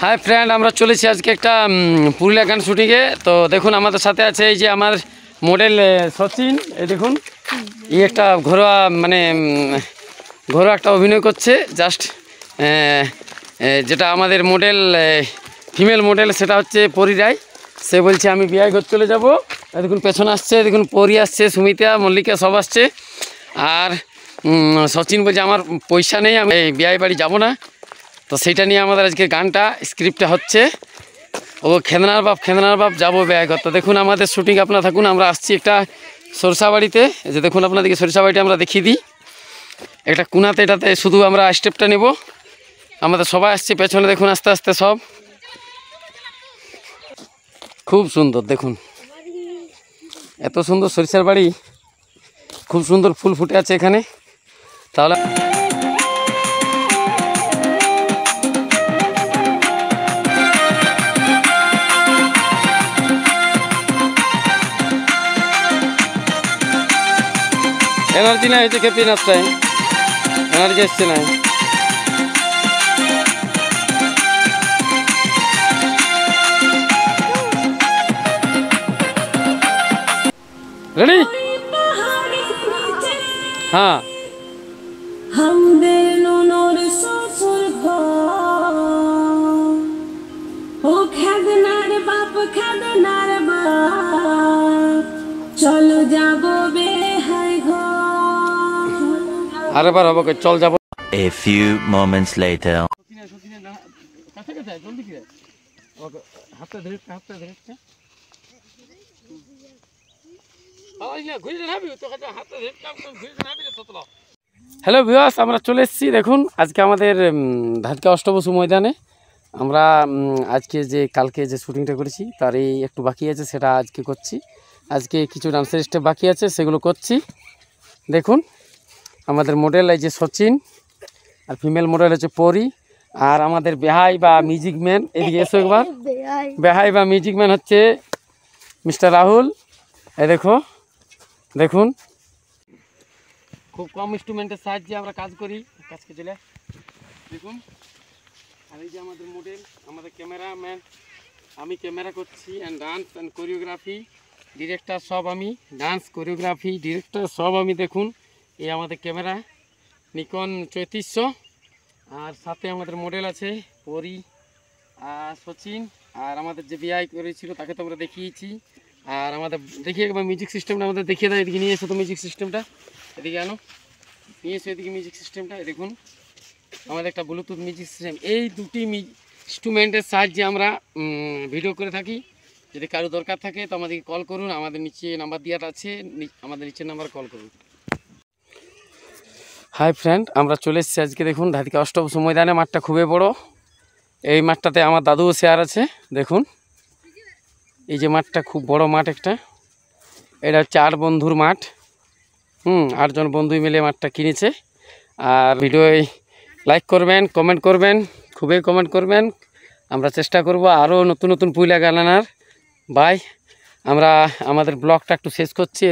Hi friend, আমরা চলেছি আজকে একটা পুরুলিয়া গান শুটিংয়ে। তো দেখুন আমাদের সাথে আছে এই যে আমার মডেল সচিন। এই দেখুন এই একটা ঘরোয়া ঘরোয়া একটা অভিনয় করছে। জাস্ট যেটা আমাদের মডেল ফিমেল মডেল সেটা হচ্ছে পরি রায়। সে বলছে আমি বিয়ে ঘর চলে যাব। দেখুন পেছনে আসছে, দেখুন পরি আসছে, সুমিতা, মল্লিকা সব আসছে। আর সচিন বলছে আমার পয়সা নেই, আমি বিয়ে বাড়ি যাব না। তো সেইটা নিয়ে আমাদের আজকে গানটা স্ক্রিপ্টটা হচ্ছে। ও খেদনার বাপ যাবো ব্যয় করতে। দেখুন আমাদের শুটিং, আপনারা থাকুন। আমরা আসছি একটা সরষাবাড়িতে। যে দেখুন আপনাদেরকে সরষাবাড়িটা আমরা দেখিয়ে দিই। একটা কোনাতে, এটাতে শুধু আমরা স্টেপটা নেব। আমাদের সবাই আসছে পেছনে, দেখুন আস্তে আস্তে সব খুব সুন্দর। দেখুন এত সুন্দর সরিষার বাড়ি, খুব সুন্দর ফুল ফুটে আছে এখানে। তাহলে এনার্জি নাই হচ্ছে খেপি নাচটায়, এনার্জি আসছে না। রেডি? হ্যাঁ। চলো যাব আরেবার হবে, চল যাব। A few moments later. Hello viewers, আমরা চলে এসেছি। দেখুন আজকে আমাদের ধাদকা অষ্টবসু ময়দানে আমরা আজকে যে কালকে যে শুটিংটা করেছি তার এই একটু বাকি আছে, সেটা আজকে করছি। আজকে কিছু ডান্সের স্টেপ বাকি আছে, সেগুলো করছি। দেখুন আমাদের মডেল এই যে সচিন, আর ফিমেল মডেল হচ্ছে পরি, আর আমাদের বেহাই বা মিউজিক ম্যান, এদিকে এসো একবার। বেহাই বা মিউজিক ম্যান হচ্ছে মিস্টার রাহুল। এই দেখুন খুব কম ইনস্ট্রুমেন্টের সাহায্যে আমরা কাজ করি। কাজকে চলে দেখুন। আর এই যে আমাদের মডেল, আমাদের ক্যামেরাম্যান, আমি ক্যামেরা করছি and dance and choreography, director সব আমি, ডান্স কোরিওগ্রাফি ডিরেক্টর সব আমি। দেখুন এই আমাদের ক্যামেরা নিকন 3400, আর সাথে আমাদের মডেল আছে পরি আর সচিন, আর আমাদের যে বিআই করেছিল তাকে তো আমরা দেখিয়েছি। আর আমাদের দেখিয়ে একবার মিউজিক সিস্টেমটা আমাদের দেখিয়ে দেয়। এদিকে নিয়ে এসো তো মিউজিক সিস্টেমটা, এদিকে আনো, নিয়ে এসো এদিকে মিউজিক সিস্টেমটা। দেখুন আমাদের একটা ব্লুটুথ মিউজিক সিস্টেম। এই দুটি ইনস্ট্রুমেন্টের সাহায্যে আমরা ভিডিও করে থাকি। যদি কারো দরকার থাকে তো আমাদেরকে কল করুন, আমাদের নিচে নাম্বার দেওয়া আছে, আমাদের নিচের নাম্বার কল করুন। হাই ফ্রেন্ড, আমরা চলে এসেছি আজকে। দেখুন ধাদকা অষ্টবসু ময়দানে, মাঠটা খুবই বড়। এই মাঠটাতে আমার দাদুও শেয়ার আছে। দেখুন এই যে মাঠটা খুব বড় মাঠ একটা। এটা হচ্ছে 8 বন্ধুর মাঠ। 8 জন বন্ধু মিলে মাঠটা কিনেছে। আর ভিডিওয় লাইক করবেন, কমেন্ট করবেন, খুবই কমেন্ট করবেন। আমরা চেষ্টা করব আরও নতুন নতুন পুরুলিয়া গান আনার। বাই। আমরা আমাদের ব্লগটা একটু শেষ করছি।